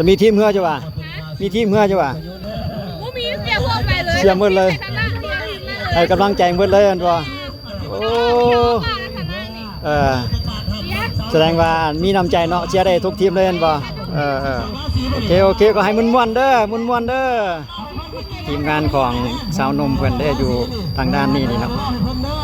จะมีทีมเฮือจ้ะวะมีทีมเฮือจ้ะวะมีเสียพวกไปเลยเสียหมดเลยให้กำลังใจหมดเลยอันตัวโอ้แสดงว่ามีน้ำใจเนาะเชียร์ได้ทุกทีมเลยอันบ่โอเคก็ให้ม่วนๆเด้อม่วนๆเด้อทีมงานของสาวนมเพื่อนได้อยู่ทางด้านนี้นี่เนาะ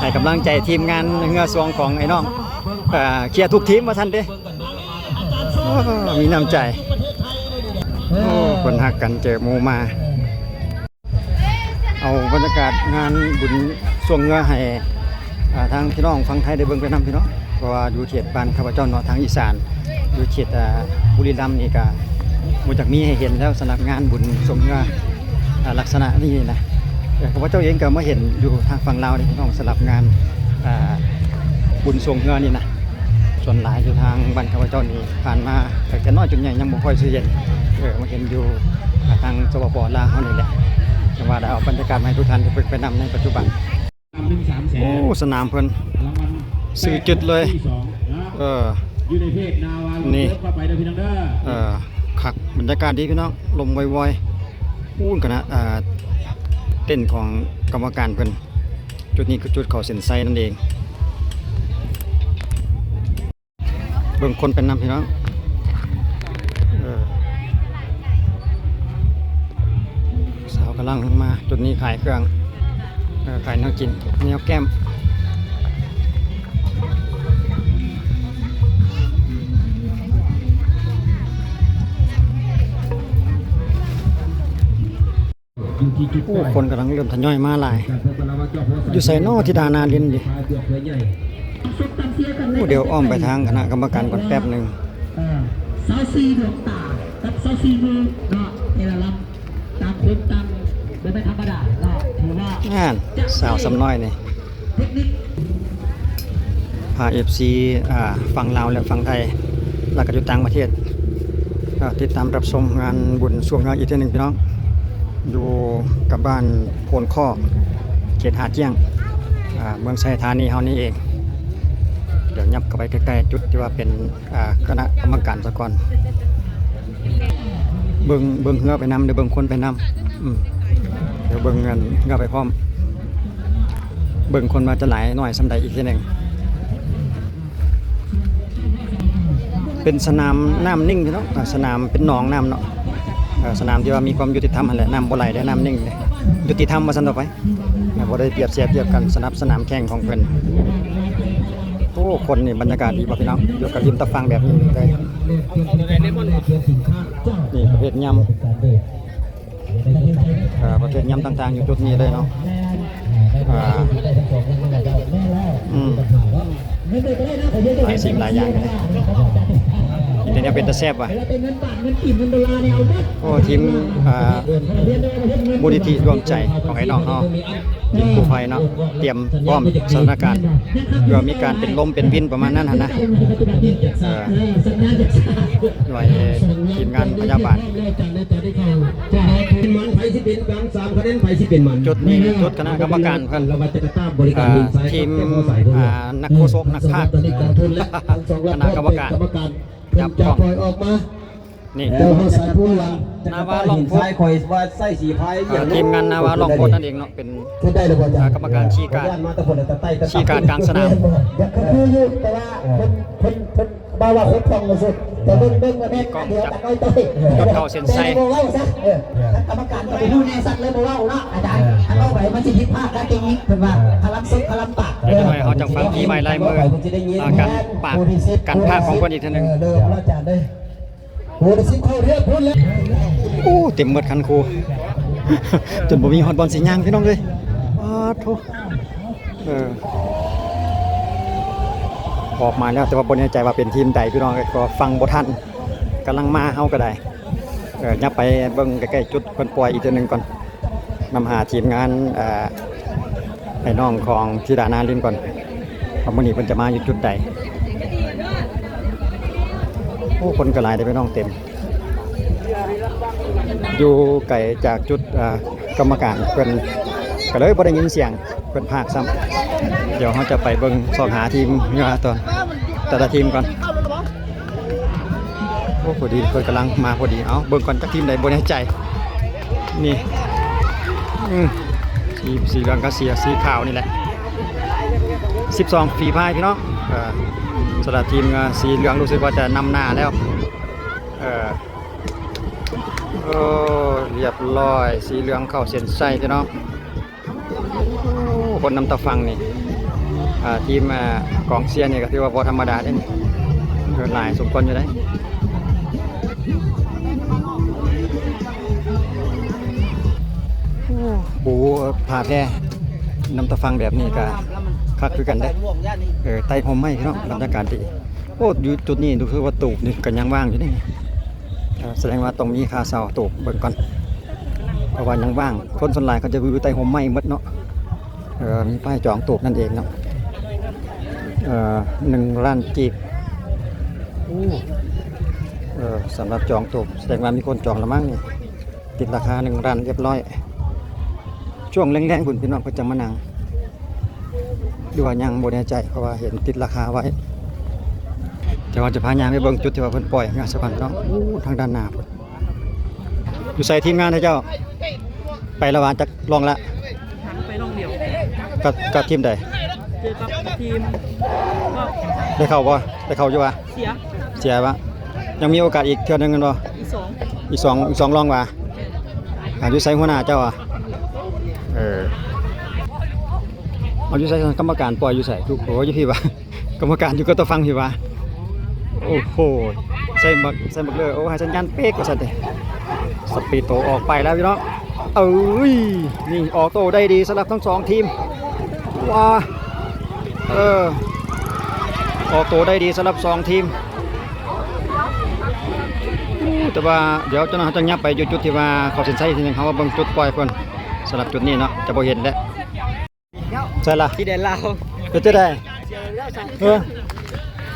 ให้กำลังใจทีมงานเฮือสวงของไอ้น้องเชียร์ทุกทีมมาทันเด้มีน้ำใจคนหักกันเจอหมู่มาเอาบรรยากาศงานบุญสวงเงือให้ทางพี่น้องฟังไทยได้เบิ่งไปนำพี่น้องเพราะว่าอยู่เขตบ้านข้าพเจ้าเนาะทางอีสานอยู่เขตบุรีรัมย์นี่ก็บ่จักมีให้เห็นแล้วสำหรับงานบุญสวงเงือลักษณะนี้นะข้าพเจ้าเองก็มาเห็นอยู่ทางฝั่งลาวนี่พี่น้องสำหรับงานบุญสวงเงือนี่นะส่วนหลายอยู่ทางบ้านข้าพเจ้านี่ผ่านมาแต่น้อยจนใหญ่ยังบ่ค่อยสิเห็นมาเห็นอยู่ทางสปป.ลาวเฮานี่แหละจังว่าได้เอาบรรยากาศมาให้ทุกท่านได้ไปนำในปัจจุบันโอ้สนามเพิ่นสื่อจุดเลยนี่คักบรรยากาศดีพี่น้องลมวอยๆอู้คณะเต้นของกรรมการเพิ่นจุดนี้คือจุดเขาเส้นไซนั่นเองเบิ่งคนเป็นนำพี่น้องสาวกำลังมาจุดนี้ขายเครื่องขายน้ำกินแนวแก้มคนกำลังเริ่มทยอยมาหลายอยู่ใส่นอที่ดานาลินดิเดี๋ยวอ้อมไปทางคณะกรรมการก่อนแป๊บหนึ่งซาซีดวงตากับซาซีมือก็เอลลัมตามคนตามไม่ธรรมดาก็ถือว่างานสาวสำน้อยนี่พาFC ฝั่งลาวและฝั่งไทยแล้วก็อยู่ต่างประเทศติดตามรับชมงานบุญสวงเงืออีกทีหนึ่งพี่น้องอยู่กับบ้านโพนข้อเขตหาดเจี้ยงเมืองชัยธานีเฮานี่เองเดี๋ยวยับเข้าไปใกล้ๆจุดที่ว่าเป็นคณะกรรมการซะก่อนเบิ่งเฮือไปนำเดี๋ยวเบิ่งคนไปนำเดี๋ยวเบิ่งเงินเงาไปพร้อมเบิ่งคนมาจะหลายหน่อยสำใดอีกทีหนึ่งเป็นสนามน้ำนิ่งเนาะสนามเป็นหนองน้ำเนาะสนามที่ว่ามีความยุติธรรมอะไรน้ำบ่ไหลได้น้ำนิ่งยุติธรรมมาสั่นต่อไปบ่ได้เปรียบเทียบกันสนามแข่งของเพิ่นโอ้คนนี่บรรยากาศดีป่ะพี่น้องอยู่กับริมตะฟังแบบนี้เลยนี่ประเภทยำประเภทยำต่างๆอยู่จุดนี้เลยเนาะหลายสิ่งหลายอย่างเลยแต่เนี่ยเป็นตะแซ่บว่ะโอ้ทีมมูลนิธิรวมใจของไอ้น้องเนาะทีมกู้ภัยเนาะเตรียมพร้อมสถานการณ์เพื่อมีการเป็นลมเป็นวินประมาณนั้นนะหน่วยทีมงานพยาบาลจุดนี้จุดคณะกรรมการเพิ่นทีมนักโฆษกนักพากย์คณะกรรมการจับกล้องนี่นาวาลองโพสทีมงานนาวาลองโพสนั่นเองเนาะเป็นกรรมการชี้การกลางสนามแต่ว่าคนบ่าวคนทองสุดแต่เบิ้งแม่กล้องจับเข้าเส้นไซกรรมการก็ไปดูในสัตว์เลยบ่าวละอาจารย์ถ้าเอาไปมันสิผิดพลาดได้จริงๆเพิ่นว่าพลังสุดพลังปากเดี๋ยวจะหน่อยเขาจังฟังที่ไม้ลายมือการปากการพากของคนอีกทีนึงโอ้เต็มหมดคันครูจนบ่มีฮอดบอลสีย่างพี่น้องเลยโธ่ออกมาแล้วแต่ว่าบ่แน่ใจว่าเป็นทีมใดพี่น้องก็ฟังบ่ทันกำลังมาเฮาก็ได้ยับไปเบิ่งใกล้ๆจุดเพิ่นปล่อยอีกทีนึงก่อนนำหาทีมงานไอ้น้องของธิดานาลินก่อนว่ามื้อนี้เพิ่นจะมาอยู่จุดใดโอ้คนก็หลายได้พี่น้องเต็มอยู่ไกลจากจุดกรรมการเพิ่นก็เลยบ่ได้ยินเสียงเพิ่นพากย์ซ้ำเดี๋ยวเราจะไปเบิ่งสอบหาทีมเงือตัวแต่ละทีมก่อน โอ้พอดีเพิ่นกำลังมาพอดีเอาเบิ่งก่อนจักทีมใดบ่แน่ใจนี่สีเหลืองกับสีขาวนี่แหละ12ฝีพายพี่น้องสำหรับทีมสีเหลืองรู้สึกว่าจะนำหน้าแล้วโอ้เรียบร้อยสีเหลืองเข้าเส้นชัยพี่น้องคนนำตะฟังนี่ทีมกองเชียร์นี่ก็ถือว่าพอธรรมดาได้นี่เกินหลายสมควรอยู่ได้บูผ่าแพร่นำตะฟังแบบนี้ก็คักคือกันได้ไต่หอมไหมพี่น้องบรรยากาศดีโอ้อยู่จุดนี้ดูคือว่าตูบนี่กันยังว่างอยู่นี่แสดงว่าต้องมีค่าเช่าตูบเบิ่งก่อนเพราะว่ายังว่างคนส่วนใหญ่เขาจะอยู่ใต้หอมไหมหมดเนาะมีป้ายจองตูบนั่นเองเนาะ1 ล้านกีบสำหรับจองตูบแสดงว่ามีคนจองแล้วมั้งติดราคา1 ล้านเรียบร้อยช่วงแรงๆคุณพี่น้องก็จะมานั่งดูว่ายังบ่แน่ใจเพราะว่าเห็นติดราคาไว้แต่ว่าจะพายางไปเบิ่งจุดที่ว่าเพิ่นปล่อยงานสักวันเนาะทางด้านหน้าพุ่นอยู่ใส่ทีมงานให้เจ้าไประหว่างจักลองละไปลองเดี่ยวกับทีมใดเจอกับทีมก็ ได้เข้าบ่ได้เข้าอยู่วะเสียวะยังมีโอกาสอีกเทื่อนึงกันบ่อีกสองรองว่ะอยู่ใส่หัวหน้าเจ้าอ่ะเอาอยู่ใส่กรรมการปล่อยอยู่ใส่ทุกโหอยู่พี่วะกรรมการอยู่ก็ต้องฟังพี่วะโอ้โหใส่บักเลยโอ้ให้สัญญาณเป๊กว่าซั่นเด้สปีดโตออกไปแล้วพี่น้องนี่ออกโตได้ดีสำหรับทั้ง2ทีมว้าออกโตได้ดีสำหรับ2ทีมแต่ว่าเดี๋ยวจะยับไปจุดที่ว่าเขาเส้นชัยทีนึงเขาว่าเบิ่งจุดปล่อยเพิ่นสำหรับจุดนี้เนาะจะบ่เห็นแล้วใช่ล่ะที่เด่นลาวเป็นจังได๋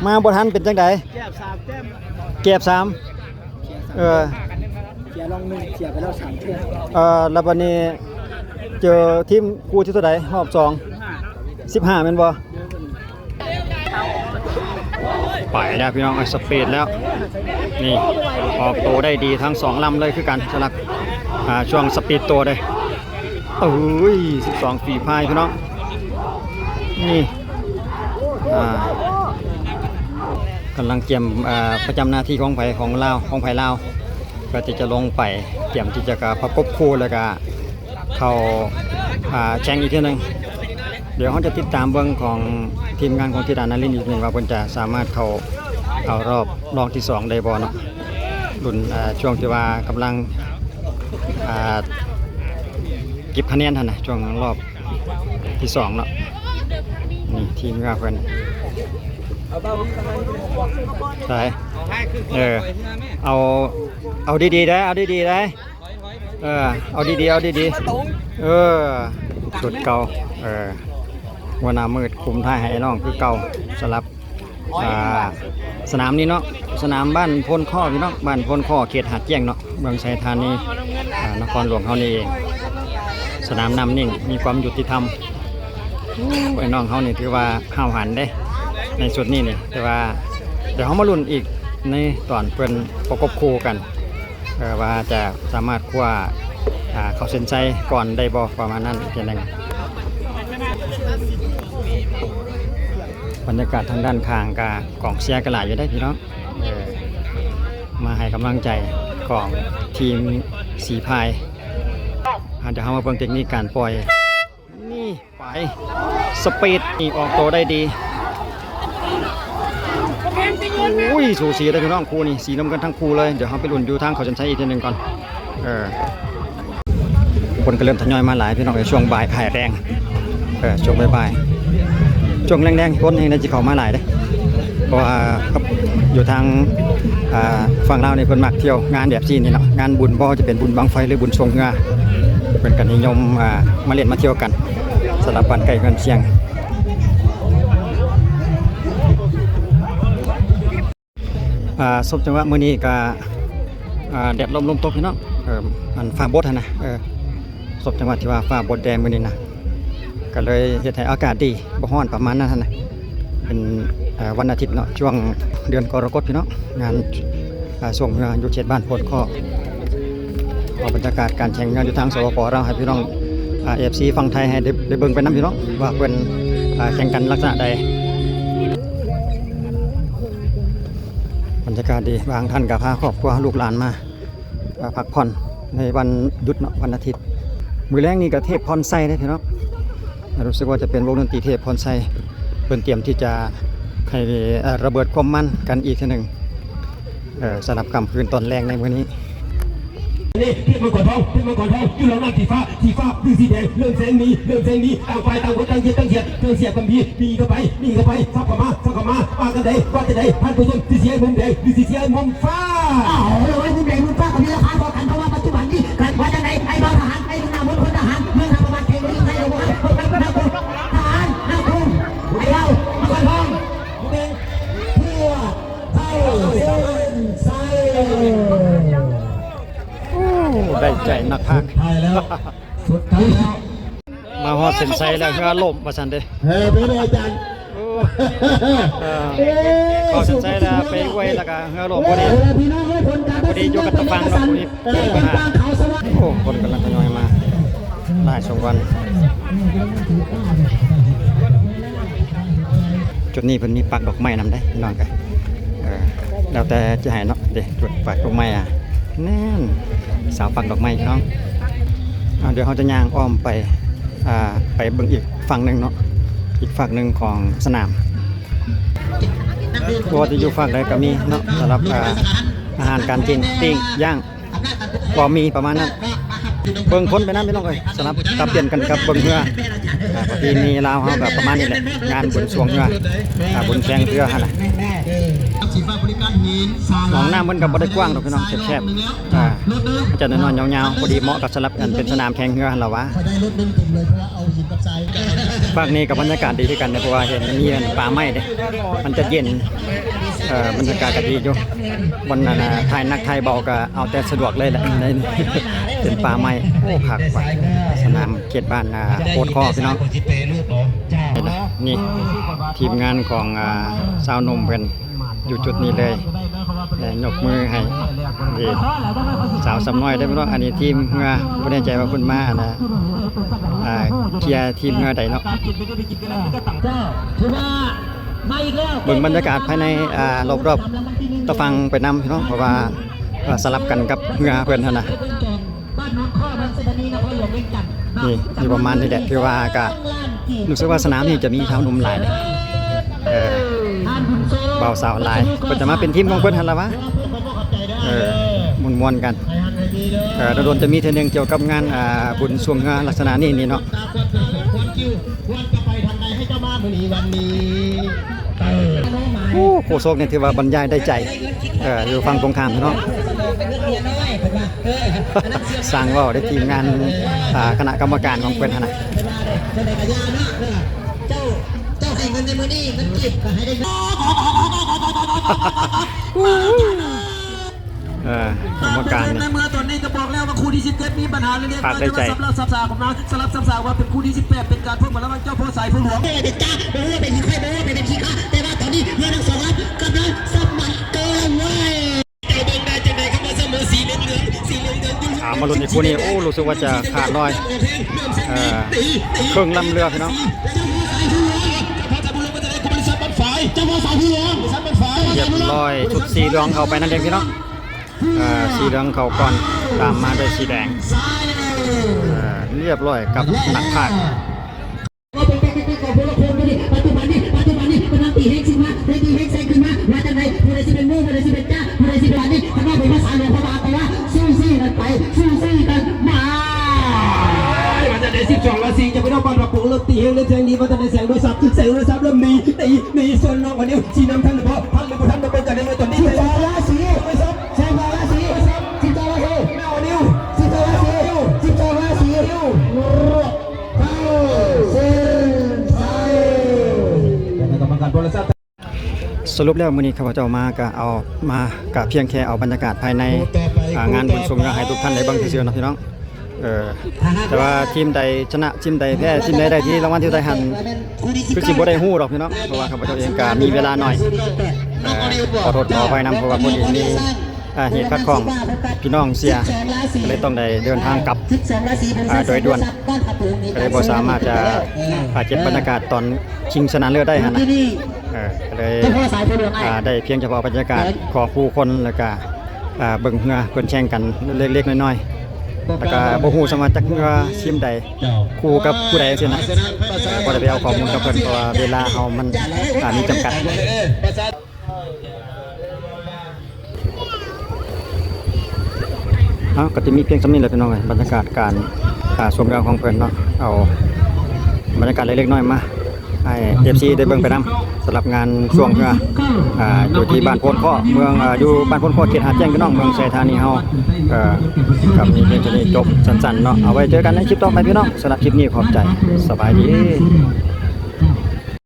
มาบ่ทันเป็นจังได๋เก็บ3เสียรอง1เสียไปแล้ว3เทื่อแล้วบัดนี้เจอทีมคู่ที่เท่าใดรอบ2 15แม่นบ่ไปแล้วพี่น้องสปีดแล้วนี่ออกโตได้ดีทั้ง2ลำเลยคือกันสำหรับช่วงสปีดโตเลย12ฝีพายพี่น้องนี่กำลังเตรียมประจำหน้าที่ของไผ่ลาวก็จะลงไปเตรียมที่จะประกบคู่แล้วก็เข้าแข่งอีกทีนึงเดี๋ยวเขาจะติดตามเบื้องของทีมงานของธิดานารินทร์อีกนึงว่าเพิ่นจะสามารถเข้ารอบรองที่2ได้บ่เนาะรุ่นช่วงที่ว่ากำลังเก็บคะแนนท่านนะช่วงรอบที่2เนาะนี่ทีมงานเพิ่นใช่เอาดีๆได้เอาดีๆได้เอาดีจุดเก่าหัวหน้ามืดคุมท้ายให้น้องคือเก่าสำหรับสนามนี้เนาะสนามบ้านพลข้อพี่น้องบ้านพลข้อเขตหาดแจ้งเนาะเมืองชัยธานีนครหลวงเฮานี่เองสนามนำนิ่งมีความยุติธรรมไอ้น้องเฮานี่ถือว่าห้าวหันได้ในสุดนี้นี่แต่ว่าเดี๋ยวเฮามาลุ้นอีกในตอนเพิ่นประกบคู่กันว่าจะสามารถคว้าเข้าเส้นชัยก่อนได้บ่ประมาณนั้นอีกทีนึงบรรยากาศทางด้านข้างกองเชียร์กันหลายอยู่ได้พี่น้องมาให้กำลังใจของทีมสีพายเดี๋ยวเรามาเบิ่งเทคนิคการปล่อยนี่ไปสปีดนี่ออกตัวได้ดีสูสีเลยพี่น้องคู่นี่สีน้ำกันทั้งคู่เลยเดี๋ยวเราไปลุ้นอยู่ทางเขาจันชัยอีกทีนึงก่อนคนก็เริ่มทยอยมาหลายพี่น้องในช่วงบ่ายถ่ายแรงช่วงบ่ายช่วงแรงๆคนให้ในจีเขามาหลายเลยเพราะว่าอยู่ทางฝั่งลาวในคนมักเที่ยวงานแบบจีนนี่เนาะงานบุญบ่จะเป็นบุญบังไฟหรือบุญชงเงาเป็นกันนิยมมาเล่นมาเที่ยวกันสลับปันไก่กันเชียงสมจังหวะมื้อนี้ก็แดดลมตกพี่น้องมันฟ้าบดนะสมจังหวะที่ว่าฟ้าบดแดงมื้อนี้นะก็เลยเฮ็ดให้อากาศดีบ่ร้อนประมาณนั้นนะเป็นวันอาทิตย์เนาะช่วงเดือนกรกฎพี่น้องงาน ส่งเรืออยู่เขตบ้านโพดข้อบรรยากาศการแข่งงานอยู่ทางสปปเราให้พี่น้องFC ฝั่งไทยให้ได้เบิ่งไปนํพี่น้องว่าเพิ่นแข่งกันลักษณะใดบรรยากาศดีบางท่านก็พาครอบครัวลูกหลานมาพักผ่อนในวันหยุดเนาะวันอาทิตย์มื้อแรกนี่ก็เทพพรไซเด้พี่น้องรู้สึกว่าจะเป็นวงดนตรีเทพพรไซเพิ่นเตรียมที่จะให้ระเบิดความมันกันอีกทีหนึ่งสำหรับค่ำคืนตอนแรกในมื้อนี้ นี่ที่มันก่อนท้องที่มันก่อนท้องอยู่หลังน้ำสีฟ้าคือสีแดงเรื่องแสงนี้ต่างฝ่ายต่างคนต่างเสียบกันมีเข้าไปซับเข้ามาว่ากันใดว่าจะใดท่านผู้ชมที่เสียมุมแดงหรือที่เสียมุมฟ้าเราไว้มุมแดงมุมฟ้ากับมีราคาพอกันเพราะว่าปัจจุบันนี้การว่าจะไหนไอ้บางทหารไอ้หน้ามนพลทหารเมืองทางประมาณแข่งนี้ใครเอาไว้ทหารนักบุญไอ้เรามาก่อนท้องแดงเพื่อเข้าเส้นชัยได้ใจนักพากย์ ท้ายแล้วสุดท้ายแล้ว มาฮอดเส้นชัยแล้วคือล่มว่าซั่นเด้ เป็นไงอาจารย์ เข้าเส้นชัยแล้วไปไว้แล้วก็เฮือล่มบ่ดี พี่น้องให้ผลการตัดสิน อยู่กับตะฟังเนาะพอดีมีปัญหา โอ้คนกำลังทยอยมาหลายสองวันจุดนี้เพิ่นมีปักดอกไม้นำได้พี่น้องกันแล้วแต่จะให้เนาะเด้จุดปักดอกไม้แน่นสาวปักดอกไม้พี่น้องเดี๋ยวเขาจะย่างอ้อมไปไปเบิ่งอีกฝั่งหนึ่งเนาะอีกฝั่งหนึ่งของสนามตัวที่อยู่ฝั่งใดก็มีเนาะสำหรับอาหารการกินปิ้งย่างก็มีประมาณนั้นเบิ่งคนไปนั้นไม่ต้องเลยสำหรับตับเปลี่ยนกันกับเบิ่งเรือประเพณีลาวเฮาแบบประมาณนี้แหละงานบุญสวงเรือบุญแข่งเรือหั่นน่ะหนองน้ำมันก็บ่ได้กว้างดอกพี่น้องแคบๆมันจะน้อยๆยาวๆพอดีเหมาะกับสำหรับอันเป็นสนามแข่งเรือหั่นล่ะวะภาคนี้กับบรรยากาศดีคือกันนะเพราะว่าเห็นมีป่าไม้เด้มันจะเย็นบรรยากาศก็ดีอยู่วันนั้นถ่ายนักถ่ายเบาก็เอาแต่สะดวกเลยแหละในเป็นป่าไม้โอ้คักว่ะสนามเขตบ้านโคตรข้อพี่น้องนี่ทีมงานของสาวหนุ่มเพิ่นอยู่จุดนี้เลยยกมือให้สาวสำน้อยได้ไหมเนาะอันนี้ทีมเงาไม่แน่ใจว่าคุณมานะเคลียร์ทีมเงาใดเนาะเบิ่งบรรยากาศภายในรอบๆตะฟังไปนำพี่น้องเพราะว่าสลับกันกับเงาเพื่อนเท่านั้นนี่อยู่ประมาณนี้แหละคือว่าก็รู้สึกว่าสนามนี้จะมีเท้านุ่มหลายเลยเบาสาวหลายก็จะมาเป็นทีมของเพื่อนทันละวะมวนๆกันโดนจะมีเทนึงเกี่ยวกับงานบุญสวงงานลักษณะนี้เนาะโอ้โคโซกเนี่ยถือว่าบรรยายได้ใจอยู่ฟังตรงข้ามเนาะสร้างว่าได้ทีมงานคณะกรรมการของเพื่อนนะเจ้าให้เงินในมือนี่เงินจิบก็ให้ได้กรรมการในเมื่อตอนนี้ก็บอกแล้วว่าคู่ที่17มีปัญหาเรื่องการจะสลับซับซ้อนของน้องสลับซับซ้อนว่าเป็นคู่ที่18เป็นการเพิ่มมาแล้วมันเจ้าพ่อสายผู้หลวงเป็นจ้าเป็นว่าเป็นใครเป็นว่าเป็นขี้ข้าแต่ว่าตอนนี้เรื่องทั้งสองรับกำลังสมัครเกินเว้ยเจ้าเบิ่งได้จังได๋ก็มาเสมอสีเหลืองมาลุ้นอีกคู่นี้โอ้รู้สึกว่าจะขาดลอยเครื่องลำเรือพี่น้องเรียบร้อยชุดสีเหลืองเข้าไปนั่นเองพี่น้องสีเหลืองเข้าก่อนตามมาด้วยสีแดงเรียบร้อยกับนักพากย์ปัจจุบันนี้กำลังตีเฮกขึ้นมาตีเฮกใส่ขึ้นมาจากไหนผู้ใดสิเป็นมู่ผู้ใดสิเป็นจ้าผู้ใดสิเป็นนี่ข้างนอกเป็นภาษาหลวงพระบาทแต่ว่าสู้กันไปสู้กันมามันจะได้12ราศีจะไม่ต้องปันระปุกเริ่มตีเฮงเริ่มแทงนี้มันจะได้แสงโดยซับเริ่มมีส่วนน้องวันนี้ชีน้ำทั้งเพราะทั้งเลยทั้งตัวเป็นกันในตอนนี้เลยราศีใช่ไหมราศี12ราศีแม่วันนี้12ราศี12ราศีเข้าเส้นชัยกรรมการโทรศัพท์สรุปแล้วมื้อนี้ข้าพเจ้ามาก็เอามาก็เพียงแค่เอาบรรยากาศภายในงานบุญสวงให้ทุกท่านได้เบิ่งซื่อๆเนาะพี่น้องแต่ว่าทีมใดชนะทีมใดแพ้ทีมใดได้ที่รางวัลที่ได้หันคือสิบ่ได้ฮู้หรอกพี่น้องเพราะว่าข้าพเจ้าเองก็มีเวลาหน่อยขอโทษขออภัยนำเพราะว่าพอดีมี เหตุขัดข้องพี่น้องเสียก็เลยต้องได้เดินทางกลับโดยด่วนก็เลยบ่สามารถจะเก็บบรรยากาศตอนชิงชนะเลิศได้ฮะนะก็เลยได้เพียงเฉพาะบรรยากาศของผู้คนแล้วก็เบิ่งเรือเพิ่นแข่งกันเล็กๆน้อยๆแล้วก็บ่ฮู้สามารถจักเรือทีมใดคู่กับผู้ใดจังซี่นะบ่ได้ไปเอาข้อมูลกับเพิ่นเพราะว่าเวลาเฮามันมีจำกัดก็จะมีเพียงสำนี้แหละพี่น้องบรรยากาศการชมเรือของเพิ่นเนาะเอาบรรยากาศเล็กๆน้อยมาให้ FC ได้เบิ่งไปนำสำหรับงานช่วงเรืออยู่ที่บ้านโพนข้อเมืองอยู่บ้านโพนข้อเขตหาดแจ้งพี่น้องเมืองชัยธานีเฮากับนี้เพียงจะได้จบสั้นๆเนาะเอาไว้เจอกันในคลิปต่อไปพี่น้องสำหรับคลิปนี้ขอบใจสบายดี